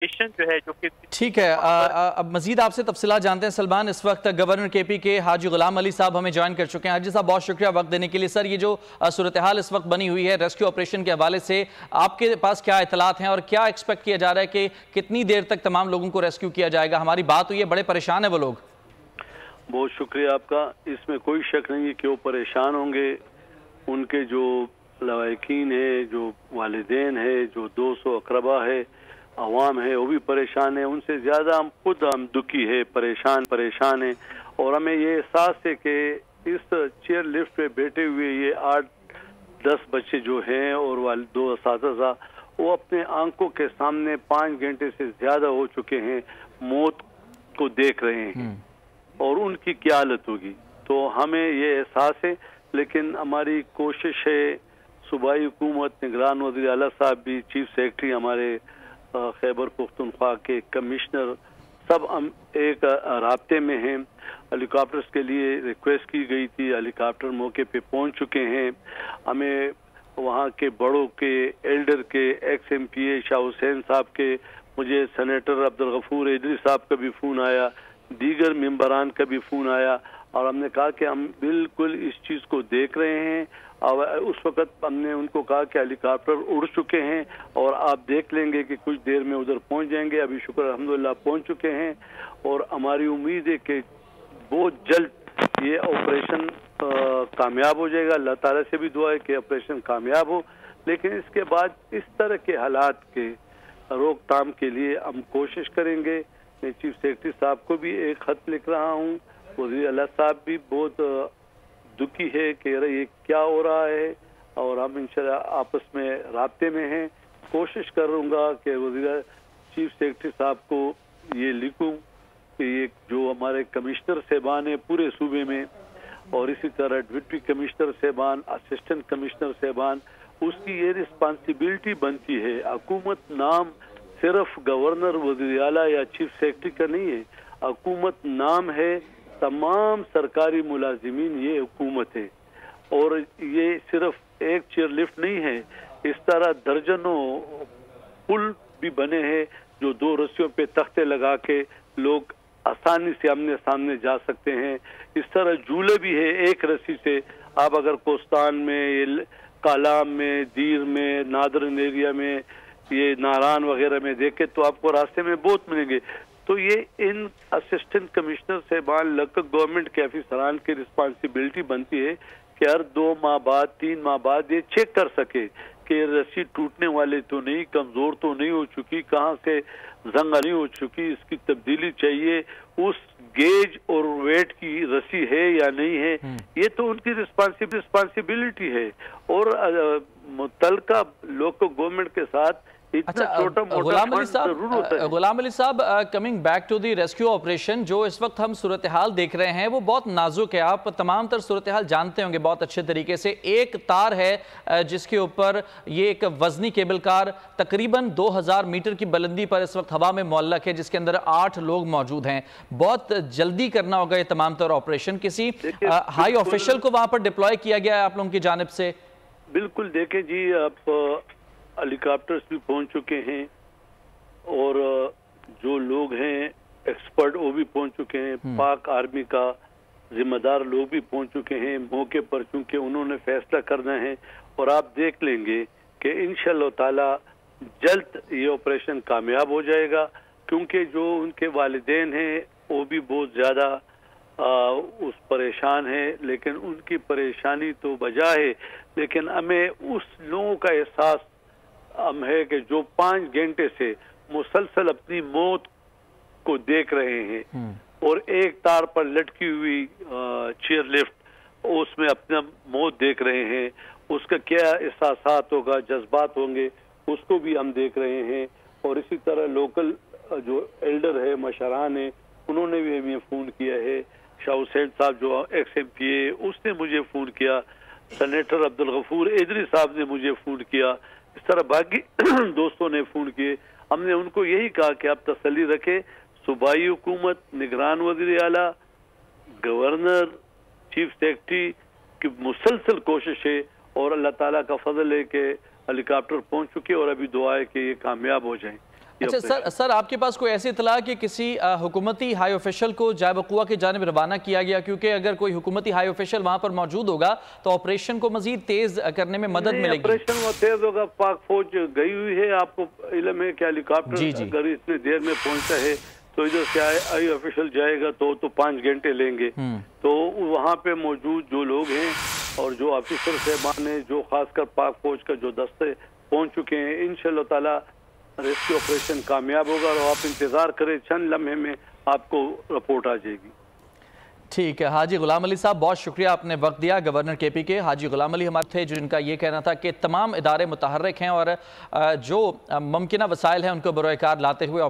जो है जो कि ठीक है। अब मजीद आपसे तफसीलात जानते हैं सलमान। इस वक्त गवर्नर केपी के हाजी गुलाम अली साहब हमें ज्वाइन कर चुके हैं। हाजी साहब बहुत शुक्रिया वक्त देने के लिए। सर, ये जो सूरत हाल इस वक्त बनी हुई है रेस्क्यू ऑपरेशन के हवाले से, आपके पास क्या इतलात हैं और क्या एक्सपेक्ट किया जा रहा है कि कितनी देर तक तमाम लोगों को रेस्क्यू किया जाएगा? हमारी बात हुई है, बड़े परेशान है वो लोग। बहुत शुक्रिया आपका। इसमें कोई शक नहीं है कि वो परेशान होंगे। उनके जो लवाकिन है, जो वालिदैन है, जो दोस्त अकरबा है, अवाम है, वो भी परेशान है। उनसे ज़्यादा हम दुखी है, परेशान है। और हमें ये एहसास है कि इस चेयर लिफ्ट पे बैठे हुए ये 8-10 बच्चे जो हैं और 2 असातिज़ा, वो अपने आंखों के सामने 5 घंटे से ज़्यादा हो चुके हैं, मौत को देख रहे हैं और उनकी क्या हालत होगी। तो हमें ये एहसास है, लेकिन हमारी कोशिश है, सूबाई हुकूमत, निगरान वज़ीर आला साहब भी, चीफ सेक्रेटरी हमारे खैबर पख्तूनख्वा के कमिश्नर, सब हम एक राब्ते में हैं। हेलीकॉप्टर्स के लिए रिक्वेस्ट की गई थी, हेलीकॉप्टर मौके पे पहुंच चुके हैं। हमें वहाँ के बड़ों के, एल्डर के, एक्स MPA शाह हुसैन साहब के, मुझे सेनेटर अब्दुल गफूर इदरीस साहब का भी फ़ोन आया, दीगर मेंबरान का भी फ़ोन आया और हमने कहा कि हम बिल्कुल इस चीज़ को देख रहे हैं। और उस वक़्त हमने उनको कहा कि हेलीकॉप्टर उड़ चुके हैं और आप देख लेंगे कि कुछ देर में उधर पहुंच जाएंगे। अभी शुक्र अल्हम्दुलिल्लाह पहुंच चुके हैं और हमारी उम्मीद है कि बहुत जल्द ये ऑपरेशन कामयाब हो जाएगा। अल्लाह ताला से भी दुआ है कि ऑपरेशन कामयाब हो। लेकिन इसके बाद इस तरह के हालात के रोकथाम के लिए हम कोशिश करेंगे। मैं चीफ सेक्रेटरी साहब को भी एक खत लिख रहा हूँ। वज़ीर आला साहब भी बहुत दुखी है कि ये क्या हो रहा है और हम इंशाल्लाह आपस में राब्ते में हैं। कोशिश करूँगा कि वज़ीर चीफ सेक्रेटरी साहब को ये लिखूँ कि ये जो हमारे कमिश्नर साहबान हैं पूरे सूबे में और इसी तरह डिप्टी कमिश्नर साहबान, असिस्टेंट कमिश्नर साहबान, उसकी ये रिस्पॉन्सिबिलिटी बनती है। हुकूमत नाम सिर्फ गवर्नर, वज़ीर आला या चीफ सेक्रेटरी का नहीं है। हुकूमत नाम है तमाम सरकारी मुलाजिमीन, ये हुकूमत है। और ये सिर्फ एक चेयर लिफ्ट नहीं है, इस तरह दर्जनों पुल भी बने हैं जो 2 रस्सियों पे तख्ते लगा के लोग आसानी से आमने सामने जा सकते हैं। इस तरह झूले भी है, एक रस्सी से आप अगर कोस्तान में, कालाम में, दीर में, नादरन एरिया में, ये नारान वगैरह में देखे तो आपको रास्ते में बहुत मिलेंगे। तो ये इन असिस्टेंट कमिश्नर साहबान, लगभग गवर्नमेंट के अफसरान की रिस्पॉन्सिबिलिटी बनती है कि हर 2 माह बाद, 3 माह बाद ये चेक कर सके कि रस्सी टूटने वाले तो नहीं, कमजोर तो नहीं हो चुकी, कहाँ से जंग नहीं हो चुकी, इसकी तब्दीली चाहिए, उस गेज और वेट की रस्सी है या नहीं है। ये तो उनकी रिस्पॉन्सिबिलिटी है और मुतल्लिका लोकल गवर्नमेंट के साथ अच्छा, गुलाम अली साहब, coming back to the rescue operation, जो इस वक्त हम सूरत हाल देख रहे हैं वो बहुत नाजुक है। आप तमाम तर सूरत हाल जानते होंगे बहुत अच्छे तरीके से। एक तार है जिसके ऊपर ये एक वजनी केबल कार तकरीबन 2000 मीटर की बुलंदी पर इस वक्त हवा में मुअल्लक है, जिसके अंदर 8 लोग मौजूद हैं। बहुत जल्दी करना होगा ये तमाम तर ऑपरेशन। किसी हाई ऑफिशियल को वहां पर डिप्लॉय किया गया है आप लोगों की जानिब से? बिल्कुल, देखें जी, आप हेलीकॉप्टर्स भी पहुंच चुके हैं और जो लोग हैं एक्सपर्ट वो भी पहुंच चुके हैं। पाक आर्मी का जिम्मेदार लोग भी पहुंच चुके हैं मौके पर, चूंकि उन्होंने फैसला करना है। और आप देख लेंगे कि इंशाअल्लाह ताला जल्द ये ऑपरेशन कामयाब हो जाएगा, क्योंकि जो उनके वालिदैन हैं वो भी बहुत ज़्यादा उस परेशान है। लेकिन उनकी परेशानी तो वजह है, लेकिन हमें उस लोगों का एहसास हम है कि जो 5 घंटे से मुसलसल अपनी मौत को देख रहे हैं और एक तार पर लटकी हुई चेयर लिफ्ट, उसमें अपना मौत देख रहे हैं। उसका क्या एहसास होगा, जज्बात होंगे, उसको भी हम देख रहे हैं। और इसी तरह लोकल जो एल्डर है, मशरान है, उन्होंने भी हमें फ़ोन किया है। शाह हुसैन साहब जो एक्स MPA, उसने मुझे फ़ोन किया। सेनेटर अब्दुल गफूर इदरीस साहब ने मुझे फ़ोन किया। इस तरह बाकी दोस्तों ने फ़ोन किए। हमने उनको यही कहा कि आप तसल्ली रखें, सूबाई हुकूमत, निगरान वज़ीर आला, गवर्नर, चीफ सेक्रेटरी की मुसलसल कोशिश है और अल्लाह ताला का फजल है कि हेलीकॉप्टर पहुंच चुके और अभी दुआ है कि ये कामयाब हो जाएं। अच्छा सर आपके पास कोई ऐसी इतला कि किसी हुकूमती हाई ऑफिशियल को जायबकुआ की जानिब रवाना किया गया, क्योंकि अगर कोई हुकूमती हाई ऑफिशियल वहां पर मौजूद होगा तो ऑपरेशन को मजीद तेज करने में मदद मिलेगी? ऑपरेशन वो तेज होगा, पाक फौज गई हुई है, आपको इल्म है कि हेलीकॉप्टर अगर इतने देर में पहुंचता है तो इधर से हाई ऑफिशियल जाएगा तो 5 घंटे लेंगे। तो वहाँ पे मौजूद जो लोग हैं और जो ऑफिसर साहबान हैं, जो खासकर पाक फौज का जो दस्ते पहुंच चुके हैं, इंशाअल्लाह ताला रेस्क्यू ऑपरेशन कामयाब होगा। और आप इंतजार करें, चंद लम्हे में आपको रिपोर्ट आ जाएगी। ठीक है हाजी गुलाम अली साहब, बहुत शुक्रिया आपने वक्त दिया। गवर्नर KP के हाजी गुलाम अली हमारे थे, जिनका ये कहना था कि तमाम इदारे मुतहर्रिक हैं और जो मुमकिन वसाइल हैं उनको बरोए कार लाते हुए